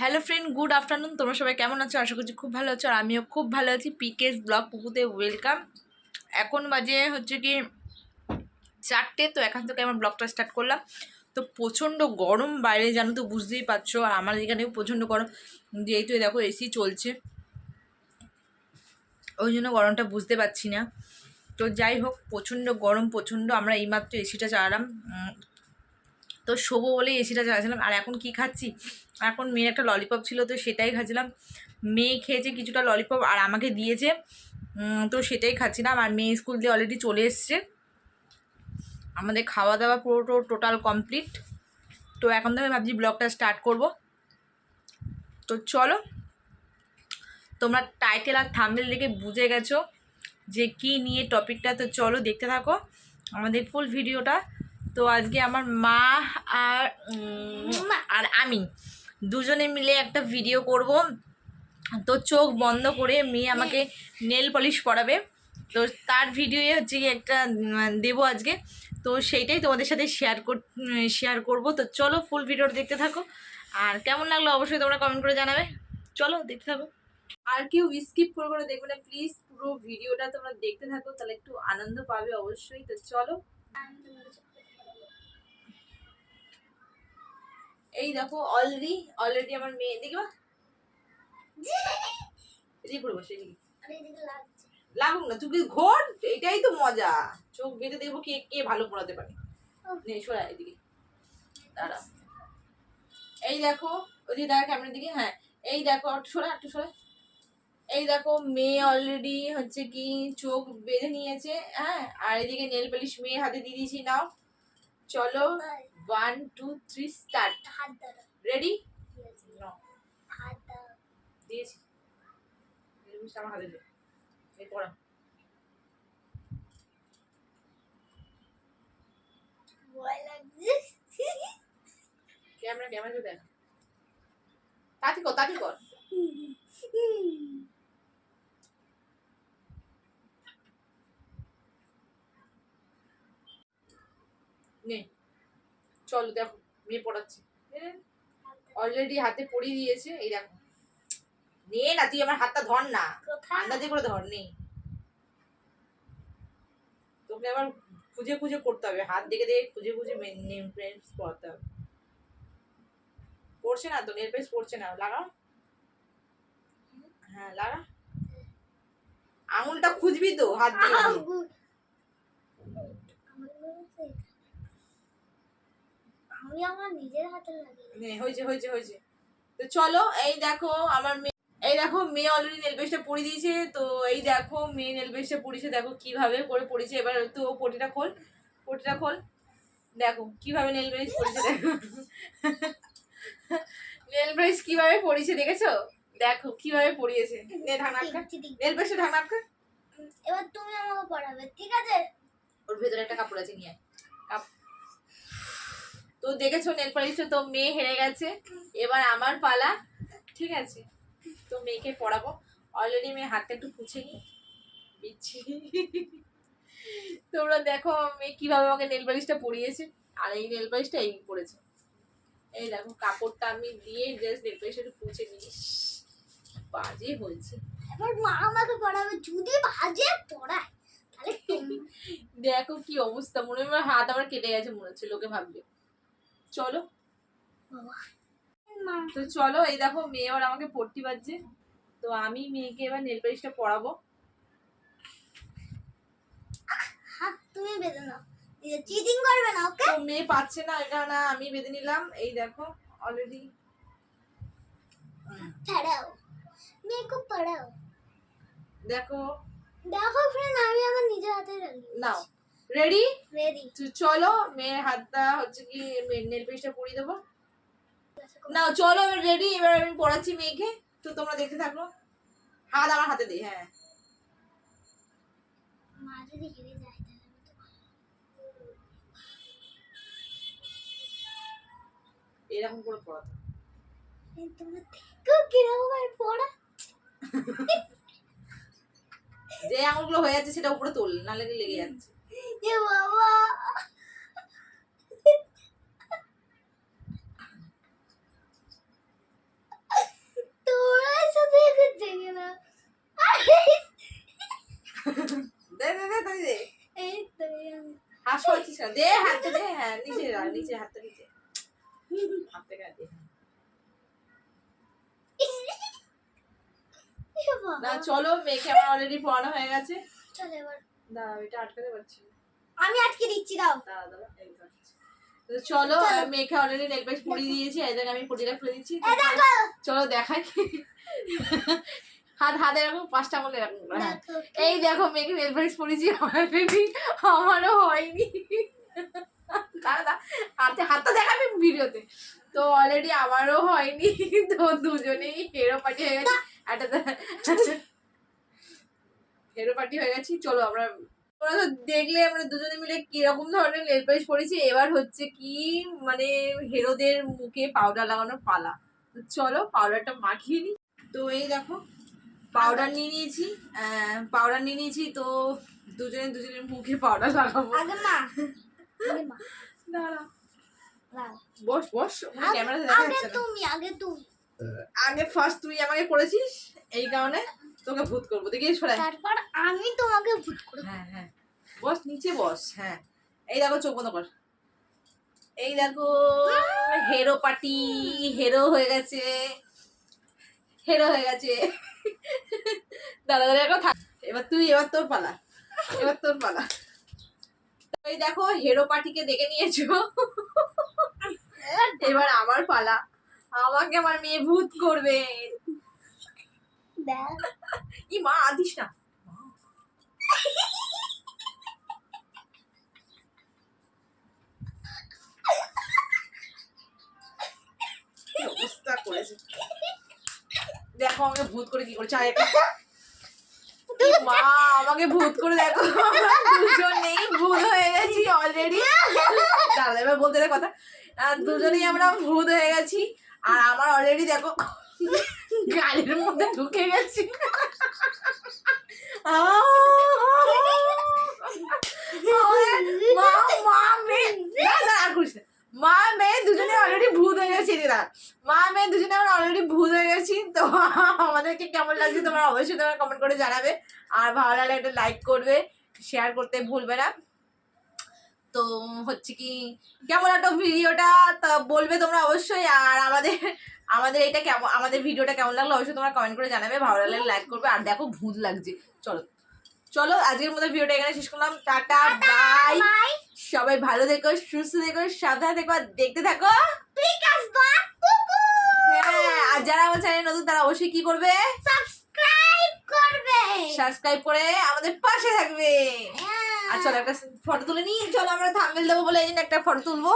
Hello friend, good afternoon. তোমরা সবাই কেমন আছো? আশা করছি খুব ভালো আছো, আর আমিও খুব ভালো আছি। পিকেস ব্লগ পুকুতে ওয়েলকাম। এখন বাজে হচ্ছে কি 4টে, তো এখান থেকে আমার ব্লগটা স্টার্ট করলাম। তো প্রচণ্ড গরম বাইরে, জানো তো, বুঝতেই পারছো। আর আমার এখানেও প্রচণ্ড গরম, যেহেতু দেখো এসি চলছে, ওই জন্য গরমটা বুঝতে পারছি না। তো যাই হোক, প্রচণ্ড গরম, প্রচণ্ড। আমরা এইমাত্র এসিটা চালালাম, তো শোবো বলেই এসিটা চালাচ্ছিলাম। আর এখন কি খাচ্ছি? এখন মেয়ের একটা ললিপপ ছিল, তো সেটাই খাচ্ছিলাম। মেয়ে খেয়েছে কিছুটা ললিপপ আর আমাকে দিয়েছে, তো সেটাই খাচ্ছিলাম। আর মেয়ে স্কুল দিয়ে অলরেডি চলে এসছে। আমাদের খাওয়া দাওয়া পুরো টোটাল কমপ্লিট। তো এখন থেকে ভাবছি ব্লগটা স্টার্ট করব। তো চলো, তোমরা টাইটেল আর থাম্বনেল দেখে বুঝে গেছো যে কি নিয়ে টপিকটা। তো চলো দেখতে থাকো আমাদের ফুল ভিডিওটা। তো আজকে আমার মা আর আর আমি দুজনে মিলে একটা ভিডিও করব। তো চোখ বন্ধ করে মেয়ে আমাকে নেল পলিশ পরাবে, তো তার ভিডিও হচ্ছে কি একটা দেবো আজকে। তো সেইটাই তোমাদের সাথে শেয়ার করব। তো চলো ফুল ভিডিওটা দেখতে থাকো, আর কেমন লাগলো অবশ্যই তোমরা কমেন্ট করে জানাবে। চলো দেখতে থাকো, আর কেউ স্কিপ করে দেখবে না প্লিজ, পুরো ভিডিওটা তোমরা দেখতে থাকো, তাহলে একটু আনন্দ পাবে অবশ্যই। তো চলো, এই দেখো অলরেডি আমার মেয়ে দেখবা, এদিকে করে বসে, এদিকে লাগুক না, তুই ঘোর, এটাই তো মজা। চোখ বেঁধে দেখবো কে কে ভালো পড়াতে পারে। নে সরা এদিকে, দাঁড়া। এই দেখো, ওদিকে দাঁড়া ক্যামেরার দিকে। হ্যাঁ, এই দেখো, একটু সরা। এই দেখো মেয়ে অলরেডি হচ্ছে কি চোখ বেঁধে নিয়েছে। হ্যাঁ, আর এদিকে নেল পালিশ মেয়ের হাতে দিয়ে দিয়েছি। নাও চলো, 1 2 3 স্টার্ট। রেডি? দিয়েছি, নেল পালিশ আমার হাতে দে, এই পড়া। ক্যামেরা দেখ, তাড়াতাড়ি কর। নে চলো, দেখো মেয়ে পড়াচ্ছি। অলরেডি হাতে পড়িয়ে দিয়েছে, এই দেখো। নে না, তুই আমার হাতটা ধর না, আন্দাজে করে ধর। নেই, তোকে আবার খুঁজে খুঁজে করতে হবে, হাত দেখে দেখে খুঁজে নেম প্লেট পড়াতে হবে। পড়ছে না তো, নেল পেন্ট পড়ছে না, লাগা। হ্যাঁ লাগা, আঙুলটা খুঁজবি তো হাত দিয়ে। আমি আমার নিজের হাতে লাগিয়ে হয়েছে। তো চলো, এই দেখো আমার মেয়ে, এই দেখো মেয়ে অলরেডি নেল পেস্টটা পরিয়ে দিয়েছে। তো এই দেখো মেয়ে নেল পেস্টটা পরিয়েছে, দেখো কিভাবে করে পরিয়েছে। এবার তো পটিটা খোল, দেখো কিভাবে নেল পেস্ট পরিয়েছে। দেখো নেল পেস্ট কিভাবে পরিয়েছে, দেখেছো? দেখো কিভাবে পরিয়েছে। নে ঢাকনা আটকা, নেল পেস্টে ঢাকনা আটকা। এবার তুমি আমাকে পড়াবে, ঠিক আছে? ওর ভেতরে একটা কাপড় আছে, নিয়ে আয়। তো দেখেছো নেল পলিশটা, তো মেয়ে হেরে গেছে। এবার আমার পালা, ঠিক আছে? তো মেয়েকে পড়াবো। অলরেডি মেয়ে হাতটা একটু পুছে নি দিচ্ছি। তোমরা দেখো মেয়ে কিভাবে আমাকে নেল পলিশটা পরিয়েছে। আর এই নেল পলিশটা এই পড়েছে, এই দেখো কাপড়টা আমি দিয়ে জাস্ট নেল পলিশটা একটু পুছে নিই। বাজে হয়েছে। এবার মা আমাকে পড়াবে, যদি বাজে পড়ায় তাহলে দেখো কি অবস্থা, মনে হয় হাত আমার কেটে গেছে মনে হচ্ছে, লোকে ভাববে। চলো, তো চলো, এই দেখো মেয়ে এবার আমাকে পড়তে পারছে। তো আমি মেয়েকে এবার নেল পলিশটা পরাবো। তুমি বেঁধে নাও, চিটিং করবে না, ওকে? তো মেয়ে পাচ্ছে না, এটা না আমি বেঁধে নিলাম। এই দেখো অলরেডি, ছাড়াও, মেয়েকে পড়াও। দেখো দেখো ফ্রেন্ড, আমি আমার নিজের হাতে লাগিয়ে নাও। রেডি? রেডি। চলো, মেয়ের হাতটা হচ্ছে কি নেল পেস্টটা পরিয়ে দেবো। নাও চলো, এবার রেডি। এবার আমি পড়াচ্ছি মেয়েকে, তো তোমরা দেখতে থাকো। হাত আমার হাতে দে। হ্যাঁ, মা যদি হেরে যায় তাহলে এরকম করে পড়াতো। তোমরা দেখো কিরকম আর পড়া। যে আঙুলগুলো হয়ে যাচ্ছে সেটা উপরে তোল, নাহলে লেগে যাচ্ছে। এ বাবা, না, দে হাতটা দে, হ্যাঁ নিচে রাখ, নিচে হাতটা নিচে, হাতটা দে। না চলো, মেয়েকে আমার অলরেডি পড়ানো হয়ে গেছে। চল এবার দাঁড়াও, এটা আটকাতে পারছি না। আমি আটকে দিচ্ছি, দাও। দাঁড়া দাঁড়া, এই ধর। তো চলো, মেয়েকে অলরেডি নেল পালিশ পরিয়ে দিয়েছি, এই দেখ আমি পটিটা খুলে দিচ্ছি। তো চলো দেখাই। হাত এরকম 5টা আঙুল এরকম করে, হ্যাঁ। এই দেখো মেয়েকে নেল পালিশ পরিয়েছি অলরেডি, আমারও হয়নি। দাঁড়া হাতটা দেখাবি ভিডিওতে। তো অলরেডি আমারও হয়নি, তো দুজনেই হেরো পার্টি হয়ে গেছে। একটা হেরো পার্টি হয়ে গেছি। চলো আমরা, তোমরা তো দেখলে আমরা দুজনে মিলে কিরকম ধরনের নেল পালিশ পরেছি। এবার হচ্ছে কি মানে হেরোদের মুখে পাউডার লাগানোর পালা। তো চলো পাউডারটা মাখিয়ে নিই। তো এই দেখো পাউডার নিয়ে নিয়েছি। তো দুজনের মুখে পাউডার লাগাবো। আগে মা, দাঁড়া, দাও। বস ক্যামেরাতে দেখা আগে যাচ্ছে না। তুমি আগে ফার্স্ট তুই আমাকে করেছিস, এই কারণে তোকে ভূত করবো। দেখি সরাই। তারপর আমি তোমাকে ভূত করব। হ্যাঁ বস, নিচে বস। হ্যাঁ এই দেখো, চোখ বন্ধ কর। এই দেখো হেরো পার্টি, হেরো হয়ে গেছে। দাঁড়া এখন থাক। এবার তোর পালা। এই দেখো হেরো পার্টিকে দেখে নিয়েছো, এবার আমার পালা। আমাকে আমার মেয়ে ভূত করবে। দাও। ই মা, আদিস না। কি অবস্থা করেছে দেখো, আমাকে ভূত করে কি করেছে। মা আমাকে ভূত করে দেখো, দুজনেই ভূত হয়ে গেছি অলরেডি। দাঁড়া এবার বলতে দে কথা। দুজনেই আমরা ভূত হয়ে গেছি, আর আমার অলরেডি দেখো গালের মধ্যে ঢুকে গেছি। মা মেয়ে দুজনে অলরেডি ভূত হয়ে গেছি। তো আমাদেরকে কেমন লাগছে তোমরা অবশ্যই তোমরা কমেন্ট করে জানাবে, আর ভালো লাগলে একটা লাইক করবে, শেয়ার করতে ভুলবে না। তো হচ্ছে কি কেমন একটা ভিডিওটা তা বলবে তোমরা অবশ্যই, আর আমাদের এটা কেমন, আমাদের ভিডিওটা কেমন লাগলো অবশ্যই তোমরা কমেন্ট করে জানাবে, ভালো লাগলে লাইক করবে। আর দেখো ভূত লাগছে। চলো আজকের মতো ভিডিওটা এখানে শেষ করলাম। টাটা বাই, সবাই ভালো থেকো, সুস্থ থেকো, সাবধানে থেকো, আর দেখতে থাকো। হ্যাঁ, আর যারা আমার চ্যানেল নতুন তারা অবশ্যই কি করবে, সাবস্ক্রাইব করে আমাদের পাশে থাকবে। আর চলো একটা ফটো তুলে নিই। চলো আমরা থাম্বনেল দেবো বলে এই জন্য একটা ফটো তুলবো।